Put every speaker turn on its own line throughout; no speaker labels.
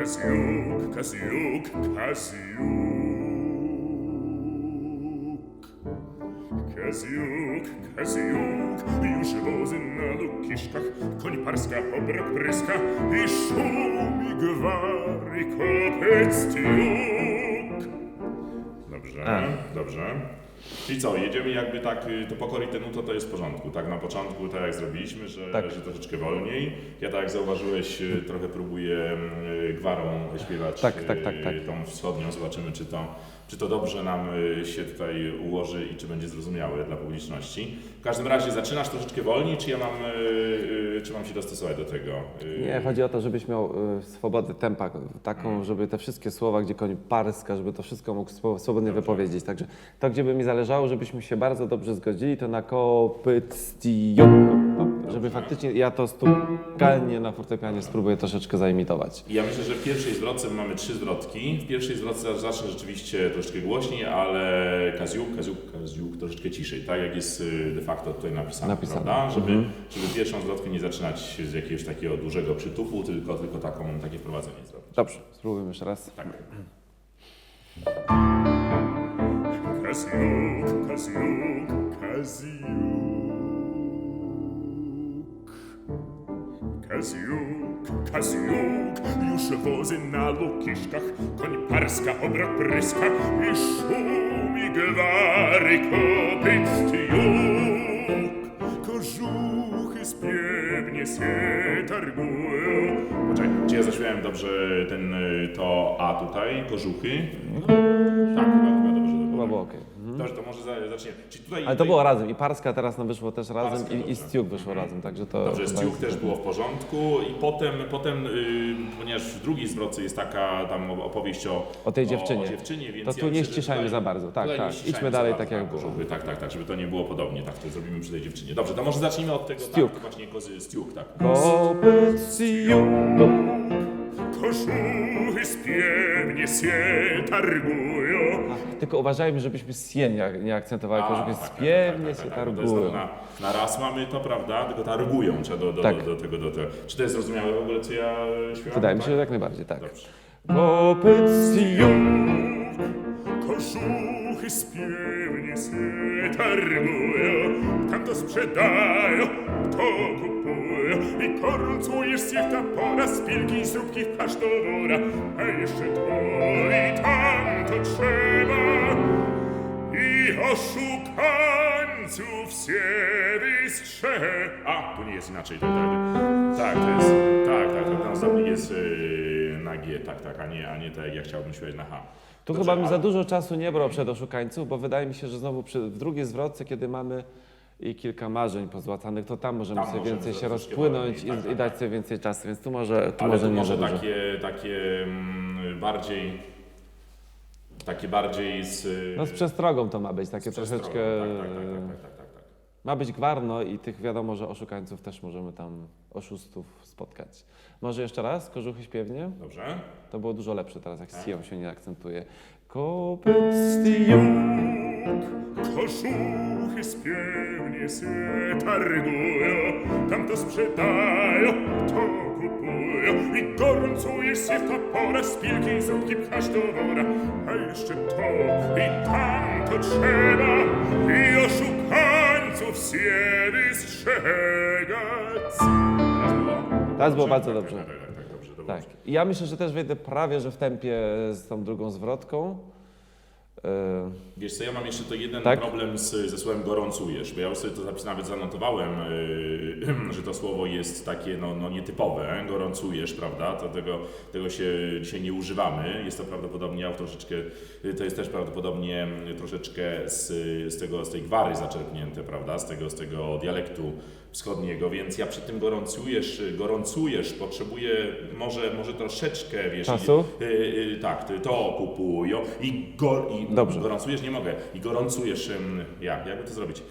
Kaziuk, Kaziuk, Kaziuk, Kaziuk, już wozy na lukiszkach, koń parska, obrok pryska i szumi gwary kopyt tiuk. Dobrze, dobrze. Czyli co, jedziemy jakby tak, to po korytenu to jest w porządku, tak na początku, tak jak zrobiliśmy, że troszeczkę wolniej. Ja tak jak zauważyłeś, trochę próbuję gwarą śpiewać
tak.
tą wschodnią, zobaczymy czy to dobrze nam się tutaj ułoży i czy będzie zrozumiałe dla publiczności. W każdym razie zaczynasz troszeczkę wolniej, czy mam się dostosować do tego?
Nie, chodzi o to, żebyś miał swobodę tempa taką, żeby te wszystkie słowa, gdzie koń parska, żeby to wszystko mógł swobodnie wypowiedzieć. Także to, gdzie by mi zależało, żebyśmy się bardzo dobrze zgodzili, to na kopytstiuk, żeby faktycznie ja to stukalnie na fortepianie spróbuję troszeczkę zaimitować.
Ja myślę, że w pierwszej zwrotce mamy 3 zwrotki. W pierwszej zwrotce zacznę rzeczywiście troszeczkę głośniej, ale kaziuk troszeczkę ciszej, tak jak jest de facto tutaj napisane. Prawda? Żeby pierwszą zwrotkę nie zaczynać z jakiegoś takiego dużego przytupu, tylko takie wprowadzenie zrobić.
Dobrze, spróbujmy jeszcze raz.
Tak. Kaziuk, Kaziuk, Kaziuk. Kaziuk, Kaziuk, już wozy na lukiszkach, koń parska, obrok pryska i szumi gwary kopyt tiuk. Kożuchy spiewnie się targują. Poczekaj, czy ja zaśpiewałem dobrze to A tutaj, kożuchy? Tak, chyba dobrze.
Chyba było okej.
Dobrze, to może zaczniemy.
Ale to było razem i parska teraz nam wyszło też razem
Parska,
i stiuk wyszło razem, także to...
Dobrze, stiuk też było w porządku i potem ponieważ w drugiej zwrotce jest taka tam opowieść o
tej dziewczynie.
Więc
to tu nie ściszajmy za bardzo, tak, idźmy dalej tak jak było.
Tak, żeby to nie było podobnie, tak, to zrobimy przy tej dziewczynie. Dobrze, to może zacznijmy od tego,
stiuk.
tak, właśnie stiuk, tak.
Kopystiuk.
Kożuchy spiewnie się targują.
Tylko uważajmy, żebyśmy sien nie akcentowali, kożuchy spiewnie się targują.
Na raz mamy to, prawda? Tylko targują trzeba do tego. Czy to jest zrozumiałe w ogóle, co ja śpiewam?
Wydaje mi się, że jak najbardziej, tak.
Dobrze.
Kopystiuk.
Kożuchy spiewnie się targują, tam to sprzedają, to kupują i korcujesz się ta pora, spilki i słupki w kasztowora, a jeszcze to i tamto trzeba i oszukańców się wystrze. A, tu nie jest inaczej, tak, to jest, tak, na ostatni jest na G, tak, a nie tak jak ja chciałbym śpiewać na H.
Tu chyba mi za dużo czasu nie brał przed oszukańców, bo wydaje mi się, że znowu w drugiej zwrotce, kiedy mamy i kilka marzeń pozłacanych, to tam możemy sobie więcej się rozpłynąć i dać sobie więcej czasu, więc tu może nie za dużo.
Takie bardziej z...
No z przestrogą to ma być, takie troszeczkę...
Tak.
Ma być gwarno i tych wiadomo, że oszukańców też możemy tam, oszustów spotkać. Może jeszcze raz, kożuchy śpiewnie?
Dobrze.
To było dużo lepsze teraz, jak z siją się nie akcentuje. Kopystiuk.
Kożuchy spiewnie się targują, tam to sprzedają, to kupują i gorącujesz się w ta pora, spilki i słupki pchasz do wora, a jeszcze to i tamto trzeba i oszukańców się wystrzegać.
Teraz było bardzo dobrze.
Dobrze.
Tak. I ja myślę, że też wejdę prawie, że w tempie z tą drugą zwrotką.
Wiesz co, ja mam jeszcze to jeden
tak?
problem ze słowem gorącujesz, bo ja już sobie to nawet zanotowałem, że to słowo jest takie nietypowe, gorącujesz, prawda, tego się dzisiaj nie używamy, jest to prawdopodobnie, to jest też prawdopodobnie troszeczkę z tej gwary zaczerpnięte, prawda, z tego dialektu wschodniego, więc ja przy tym gorącujesz potrzebuję może troszeczkę, wiesz...
Czasu?
Tak, to kupują i gorącujesz, nie mogę, i gorącujesz, jakby to zrobić?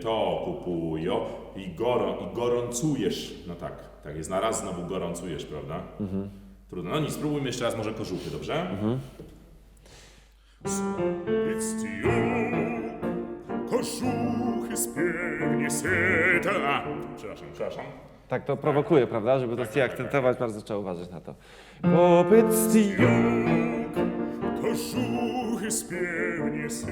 To kupują i gorącujesz, no tak, jest na raz znowu gorącujesz, prawda? Trudno, no nic, spróbujmy jeszcze raz może kożuchy, dobrze? Kożuchy spiewnie się przepraszam.
Tak to prowokuje, prawda? Żeby to akcentować, bardzo trzeba uważać na to. Kopytstijok.
Kożuchy spiewnie se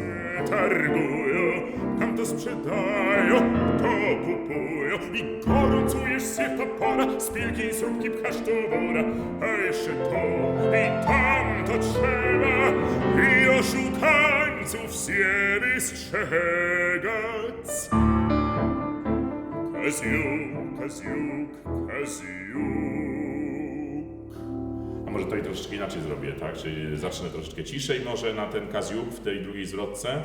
targują, tam to sprzedają, to kupują i gorącujesz się to pora, z pilki i słupki pchasz do wora, a jeszcze to i tam to trzeba i oszukańców się wystrzegać. Kaziuk, kaziuk, kaziuk. A może to i troszeczkę inaczej zrobię, tak? Czyli zacznę troszeczkę ciszej może na ten kaziuk w tej drugiej zwrotce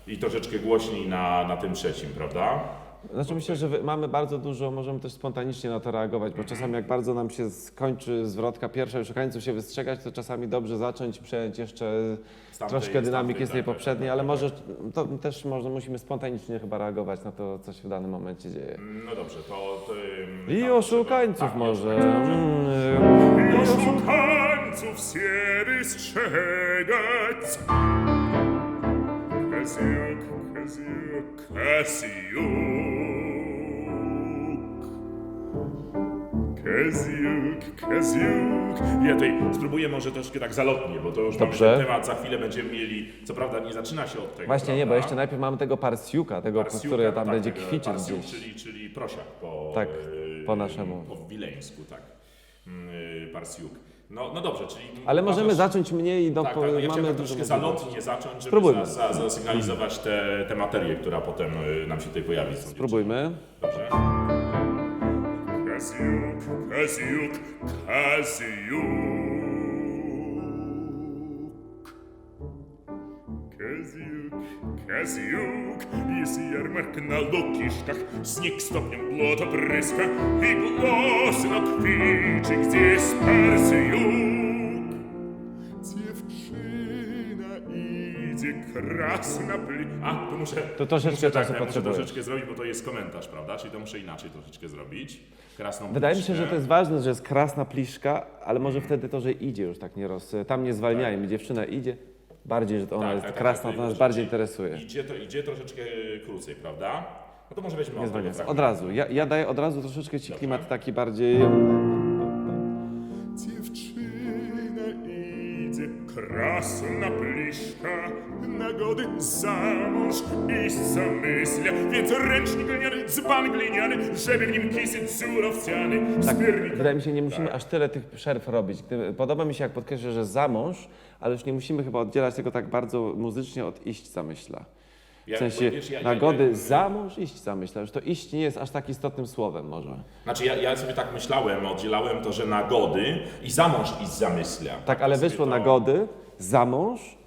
i troszeczkę głośniej na tym trzecim, prawda?
Znaczy myślę, że mamy bardzo dużo, możemy też spontanicznie na to reagować, bo czasami jak bardzo nam się skończy zwrotka pierwsza i szukańców się wystrzegać, to czasami dobrze zacząć, przejąć jeszcze troszkę dynamiki z tej poprzedniej, ale może to też musimy spontanicznie chyba reagować na to, co się w danym momencie dzieje.
No dobrze, to...
I oszukańców może.
I oszukańców się wystrzegać. Kaziuk, kaziuk, kaziuk. Kaziuk, kaziuk. Ja tutaj spróbuję może troszkę tak zalotnie, bo to już mamy ten temat, za chwilę będziemy mieli, co prawda nie zaczyna się od tego,
właśnie
prawda?
nie, bo jeszcze najpierw mamy tego parsiuka, który tam będzie kwicić
parsiuk,
gdzieś.
czyli prosiak
po naszemu.
Po wileńsku, tak. Parsiuk. No dobrze, czyli...
Ale możemy zacząć mniej do...
Tak, ja chciałem troszkę zalotnie zacząć, żeby zasygnalizować tę materię, która potem nam się tutaj pojawi.
Spróbujmy.
Dobrze. Kaziuk, kaziuk, kaziuk. Kaziuk, kaziuk. Jest jarmark na lokiszkach, śnieg stopniem błoto pryska i głośno kwiczy, gdzie jest parsiuk. Dziewczyna idzie krasna A, to muszę...
To troszeczkę czasu
muszę
potrzebuję.
troszeczkę zrobić, bo to jest komentarz, prawda? Czyli to muszę inaczej troszeczkę zrobić. Krasną
Wydaje mi
pliszkę.
się, że to jest ważne, że jest krasna pliszka, ale może wtedy to, że idzie już tak nie tam nie zwalniajmy. Dziewczyna idzie, bardziej, że to ona jest krasna, to nas bardziej interesuje.
Idzie troszeczkę krócej, prawda? No to może weźmy
Nie zwalniać.
fragmentu.
Od razu. Ja daję od razu troszeczkę ci klimat taki bardziej...
Dziewczyna idzie, krasna pliszka, nagody zamąż iść zamyslia, więc ręcznik gliniany, dzban gliniany, żeby w nim kisy surowciany.
Tak, wydaje mi się, nie musimy aż tyle tych przerw robić. Podoba mi się, jak podkreślę, że zamąż, ale już nie musimy chyba oddzielać tego tak bardzo muzycznie od iść zamyśla. W sensie nagody zamąż, iść zamyśla. Już to iść nie jest aż tak istotnym słowem może.
Znaczy ja sobie tak myślałem, oddzielałem to, że nagody i zamąż iść zamyslia.
Tak, ale wyszło nagody, zamąż,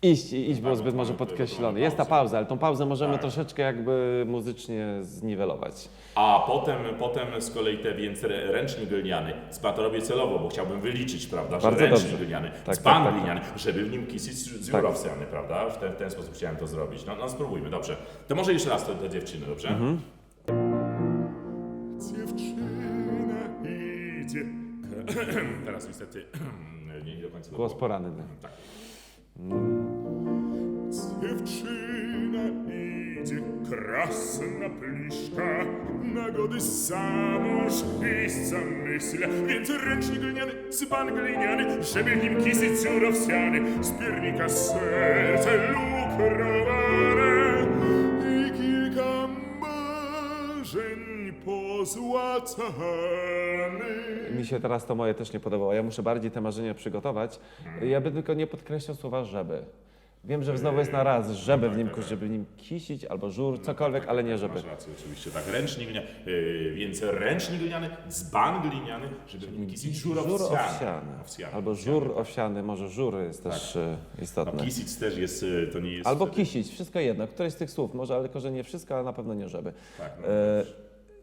iść było zbyt może podkreślone. Jest ta pauza, ale tą pauzę możemy troszeczkę jakby muzycznie zniwelować.
A potem z kolei więc ręcznik gliniany. To robię celowo, bo chciałbym wyliczyć, prawda, że
Bardzo
ręcznik
dobrze.
gliniany,
Tak,
dzban
tak.
gliniany, żeby w nim kisy dziurowciany, prawda? W ten sposób chciałem to zrobić. No spróbujmy, dobrze. To może jeszcze raz do dziewczyny, dobrze? Dziewczyna idzie. Teraz niestety nie do końca.
Głos poranny.
Tak. Dziewczyna idzie, krasna pliszka, nagody zamąż iść zamyslia, więc ręcznik gliniany, dzban gliniany, żeby w nim kisy ciurowciany, z piernika serce lukrowane i kilka marzeń pozłacanych.
Mi się teraz to moje też nie podobało. Ja muszę bardziej te marzenia przygotować. Ja bym tylko nie podkreślał słowa żeby. Wiem, że znowu jest na raz, żeby w nim kisić albo żur, cokolwiek, ale nie żeby.
Masz rację, oczywiście, tak. Ręcznik gliniany, więc ręcznik gliniany, dzban gliniany, żeby w nim kisić żur owsiany.
Albo żur owsiany, może żur jest też istotny.
No, kisić też jest, to nie jest...
Albo kisić, wszystko jedno, któreś z tych słów, może tylko, że nie wszystko, ale na pewno nie żeby.
Tak,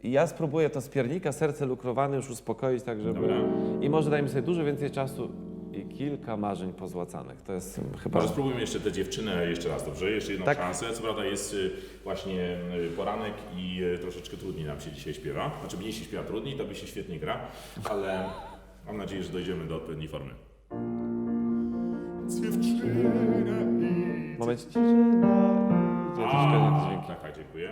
Ja spróbuję to z piernika, serce lukrowane już uspokoić, tak żeby...
Dobra.
I może dajmy sobie dużo więcej czasu i kilka marzeń pozłacanych. To jest chyba...
Może spróbujmy jeszcze tę dziewczynę jeszcze raz, dobrze? Jeszcze jedną
Tak.
szansę. Co prawda jest właśnie poranek i troszeczkę trudniej nam się dzisiaj śpiewa. Znaczy mnie się śpiewa trudniej, to by się świetnie gra, ale mam nadzieję, że dojdziemy do odpowiedniej formy. Dziewczyna idzie.
Moment, dziewczyna idzie, troszkę nie te dźwięki.
Tak, dziękuję.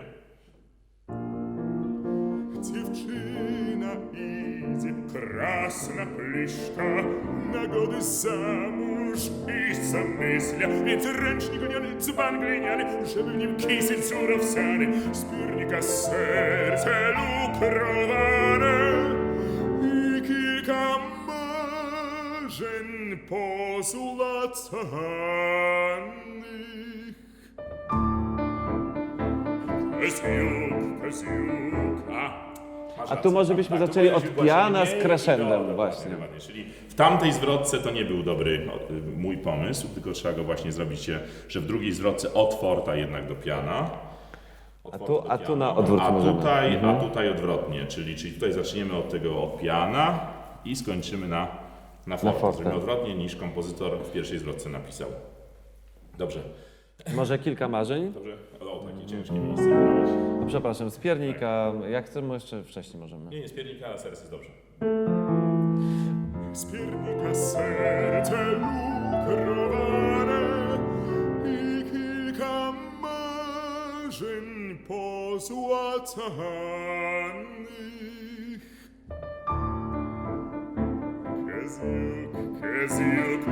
Dziewczyna idzie krasna pliszka, na gody zamуж i zamysля, więc ręcznik gliniany, dzban gliniany, żeby w nim kisel surowsany, z piernika serce lukrowane i kilka marzeń pozłacanych. Kaziuk,
A tu może byśmy zaczęli od piana z crescendem właśnie.
Czyli w tamtej zwrotce to nie był dobry mój pomysł, tylko trzeba go właśnie zrobić, że w drugiej zwrotce od forta jednak do piana.
A tu na odwrót możemy.
A tutaj odwrotnie, czyli tutaj zaczniemy od piana i skończymy na forte. Zrobimy odwrotnie niż kompozytor w pierwszej zwrotce napisał. Dobrze.
Może kilka marzeń?
Dobrze. O, takie ciężkie miejsce.
No, przepraszam, z piernika, jak chcemy jeszcze wcześniej możemy.
Nie, z piernika, ale serce jest dobrze.
z piernika serce lukrowane i kilka marzeń pozłacanych. Kaziuk, kaziuk,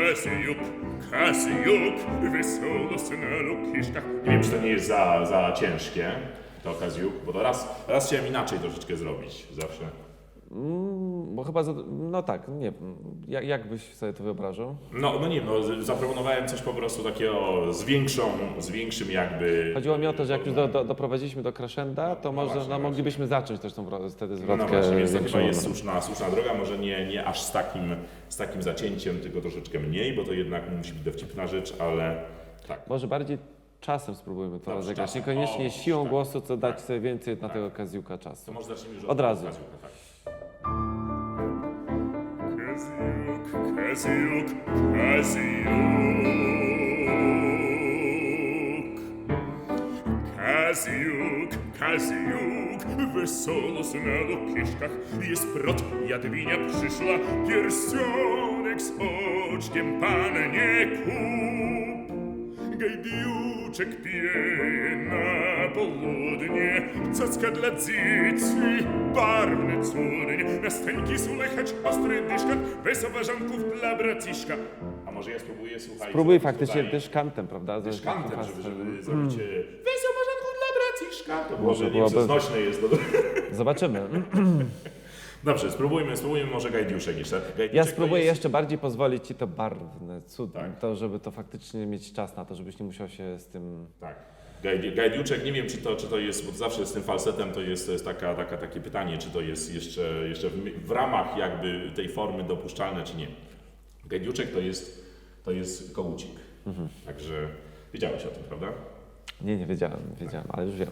kaziuk, kaziuk, wesoło se na lukiszkach.
Nie wiem, czy to nie jest za ciężkie, to kaziuk, bo to raz chciałem inaczej troszeczkę zrobić, zawsze.
Bo chyba, no tak, nie jak byś sobie to wyobrażał?
No nie, zaproponowałem coś po prostu takiego z większym jakby...
Chodziło mi o to, że jak już doprowadziliśmy do crescenda, to może
właśnie.
moglibyśmy zacząć też tą wtedy
No
zwrotkę
właśnie, więc to chyba
większą.
jest słuszna droga, może nie aż z takim zacięciem, tylko troszeczkę mniej, bo to jednak musi być dowcipna rzecz, ale tak.
Może bardziej czasem spróbujmy to
Dobrze,
rozegrać,
czasem.
niekoniecznie siłą
tak.
głosu, co dać sobie więcej na tego kaziuka
To
czasu.
może zacznijmy już
Od razu.
kaziuka, tak.
Kaziuk, kaziuk, kaziuk. Kaziuk, kaziuk, wesoło se na lukiszkach. Jest prot, Jadwinia przyszła, pierścionek z oczkiem pannie kup. Gajdiuczek pieje na południe, cacka dla dzieci, barwne cudnie. Na scenki słychać ostry dyszkant, wesoważanków dla braciszka.
A może ja spróbuję, słuchaj...
Spróbuj
zrobić
faktycznie
tutaj
dyszkantem, prawda?
dyszkantem, żeby zrobić wesoważanków dla braciszka. To
Może
może nie wiem,
byłoby-
co znośne jest.
Zobaczymy.
Dobrze, spróbujmy może Gajdiuszek jeszcze. Gajdiuszek
Ja
to
spróbuję
jest-
jeszcze bardziej pozwolić Ci to barwne, cudne,
Tak.
to żeby to faktycznie mieć czas na to, żebyś nie musiał się z tym...
Tak. Gajdiuczek, nie wiem czy to jest, bo zawsze z tym falsetem to jest takie pytanie, czy to jest jeszcze w ramach jakby tej formy dopuszczalne, czy nie. Gajdiuczek to jest kołucik. Także wiedziałeś o tym, prawda?
Nie wiedziałem, ale już wiem.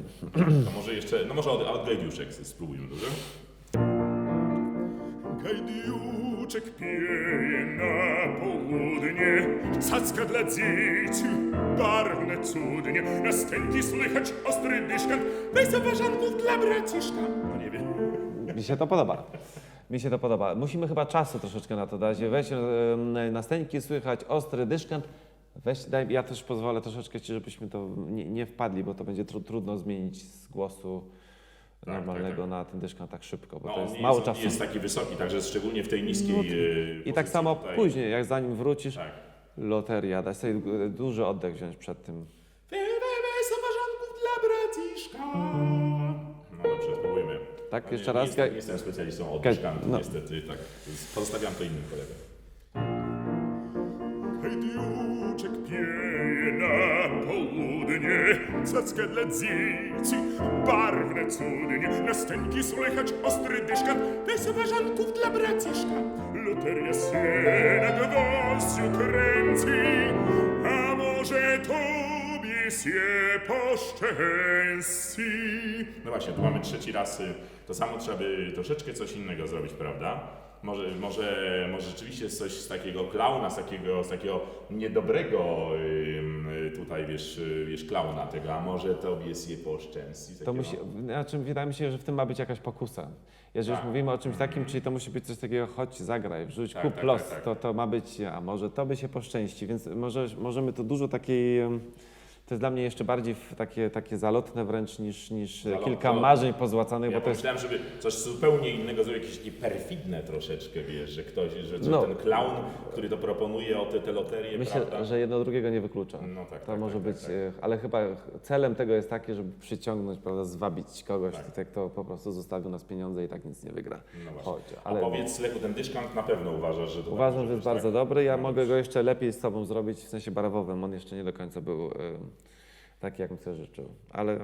To może jeszcze, może od Gajdiuszek spróbujmy, dobrze?
Gajdiuczek pieje na południe, cacka dla dzieci, barwne cudnie. Na scenki słychać ostry dyszkant, wesoważanków dla braciszka.
No nie wiem.
Mi się to podoba. Musimy chyba czasu troszeczkę na to dać. Weź na scenki słychać ostry dyszkant. Ja też pozwolę troszeczkę Ci, żebyśmy to nie wpadli, bo to będzie trudno zmienić z głosu normalnego
tak.
na ten dyszkant tak szybko, bo
No,
to
on
jest
nie
mało
jest, on
czasu.
nie jest taki wysoki, także szczególnie w tej niskiej
I
pozycji
tak samo
tutaj.
później, jak zanim wrócisz,
Tak.
loteria, daj sobie duży oddech wziąć przed tym.
Wesoważanków dla braciszka. No dobrze, spróbujmy.
Tak,
No
jeszcze
nie
raz.
Nie jestem specjalistą od dyszkantów,
no.
niestety, tak. Pozostawiam to innym kolegom.
Gajdiuczek pieje na południe, cacka dla dzieci, barwne cudnie. Na scenki słychać ostry dyszkant, wesoważanków dla braciszka. Loteria się na gwoździu kręci, a może tobie się poszczęści.
No właśnie, tu mamy trzeci raz to samo, trzeba by troszeczkę coś innego zrobić, prawda? Może rzeczywiście coś z takiego klauna, z takiego niedobrego tutaj, wiesz, klauna tego, a może tobie się poszczęści.
To musi, znaczy, wydaje mi się, że w tym ma być jakaś pokusa. Jeżeli już mówimy o czymś takim, czyli to musi być coś takiego, chodź, zagraj, wrzuć,
Tak,
kup
tak,
los,
tak.
To ma być, a może tobie się poszczęści, więc możemy tu dużo takiej To jest dla mnie jeszcze bardziej takie zalotne wręcz niż kilka
Zalotne.
marzeń pozłacanych,
Ja
bo to jest...
pomyślałem, żeby coś zupełnie innego zrobić, jakieś takie perfidne troszeczkę, wiesz, że ktoś, że
No.
ten klaun, który to proponuje o te loterie,
Myślę,
prawda?
że jedno drugiego nie wyklucza.
No tak,
To
tak,
może
tak,
być,
tak,
ale chyba celem tego jest takie, żeby przyciągnąć, prawda, zwabić kogoś,
Tak.
tutaj, kto po prostu zostawił nas pieniądze i tak nic nie wygra.
No właśnie.
Chodź,
Ale... A powiedz, Lechu, ten dyszkant na pewno uważasz, że to
Uważam,
tak
że
może
jest
być,
bardzo
tak?
dobry. Ja
No
mogę
dobrze.
go jeszcze lepiej z sobą zrobić, w sensie barwowym. On jeszcze nie do końca był taki, jak bym sobie życzył. Ale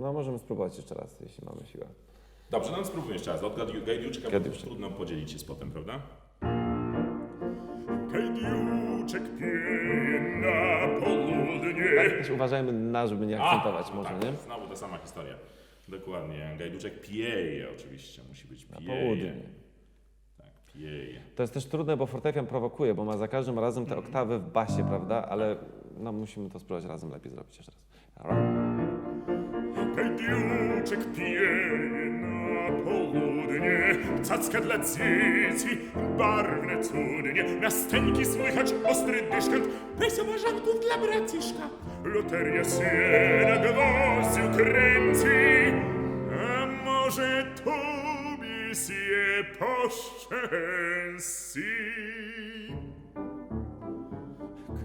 no, możemy spróbować jeszcze raz, jeśli mamy siłę.
Dobrze, no spróbuj jeszcze raz. Od Gajduczka, bo
Gajduczek.
trudno podzielić się z potem, prawda?
Gajduczek pieje na południe.
Też uważajmy na, żeby nie akcentować
no
może,
tak,
nie?
Znowu ta sama historia. Dokładnie. Gajduczek pieje oczywiście, musi być
Na
pieje.
południe.
Tak, pieje.
To jest też trudne, bo fortepian prowokuje, bo ma za każdym razem te oktawy w basie, prawda? Ale no, musimy to spróbować razem lepiej zrobić jeszcze raz.
Gajduczek pieje na południe. Cacka dla dzieci, barwne cudnie. Na scenki słychać ostry dyszkant. Prejsa marzanków dla braciszka. Loteria się na gwoździu kręci. A może tobie się poszczęści?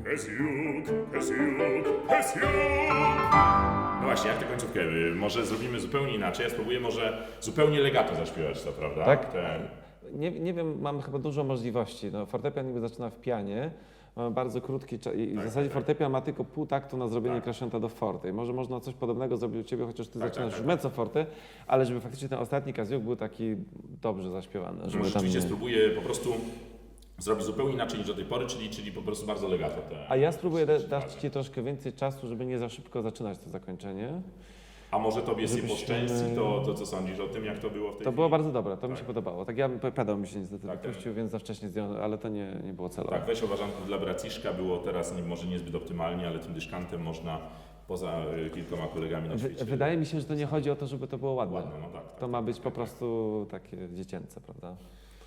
Kaziuk, kaziuk, kaziuk.
No właśnie, jak tę końcówkę? Może zrobimy zupełnie inaczej. Ja spróbuję może zupełnie legato zaśpiewać to, prawda?
Tak?
Ten.
Nie wiem, mamy chyba dużo możliwości. No, fortepian niby zaczyna w pianie, mamy bardzo krótki czas i w zasadzie fortepian ma tylko pół taktu na zrobienie crescenta do forte. I może można coś podobnego zrobić u Ciebie, chociaż Ty zaczynasz już mezzo forte, ale żeby faktycznie ten ostatni kaziuk był taki dobrze zaśpiewany. Żeby
Może
tam
rzeczywiście
nie...
spróbuję po prostu zrobić zupełnie inaczej niż do tej pory, czyli po prostu bardzo legato.
A ja spróbuję dać Ci troszkę więcej czasu, żeby nie za szybko zaczynać to zakończenie.
A może tobie się
Żebyśmy-
poszczęści, to co sądzisz o tym, jak to było w tej
To było
chwili?
bardzo dobre, to mi się podobało. Tak ja pedał mi się niestety
Tak,
wypuścił, więc za wcześnie zdjąłem, ale to nie było celowe.
Tak, weź uważanków dla braciszka, było teraz może niezbyt optymalnie, ale tym dyszkantem można poza kilkoma kolegami na świecie.
Wydaje mi się, że to nie chodzi o to, żeby to było ładne.
Ładne, no tak.
To ma być po prostu takie dziecięce, prawda?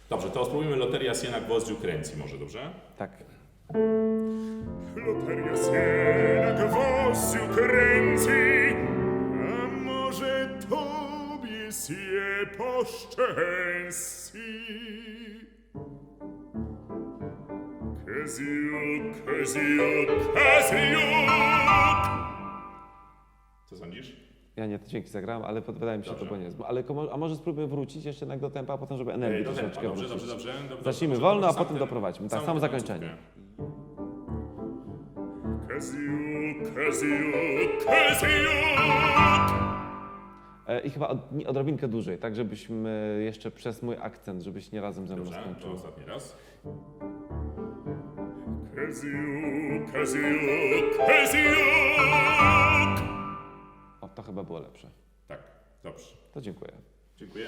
Dobrze, to spróbujmy Loteria się na gwoździu kręci może, dobrze?
Tak.
Loteria się na gwoździu kręci, a może tobie się poszczęści? Kaziuk, kaziuk, kaziuk.
Co sądzisz?
Ja nie te dźwięki zagrałem, ale wydaje mi się, że to
Dobrze.
było niezłe. Ale a może spróbujmy wrócić jeszcze jednak do tempa, a potem, żeby energii
Do tempa,
troszeczkę
dobrze,
wrócić.
dobrze.
Zacznijmy
Dobrze,
wolno, a
sam
potem
ten-
doprowadźmy. Tak,
samą
samo
tę
zakończenie.
końcówkę.
Kaziuk, kaziuk, kaziuk.
I chyba odrobinkę dłużej, tak żebyśmy jeszcze przez mój akcent, żebyś nie razem ze mną
Dobrze, to
skończył.
ostatni raz.
Kaziuk, kaziuk, kaziuk.
O, to chyba było lepsze.
Tak, dobrze.
To dziękuję.
Dziękuję.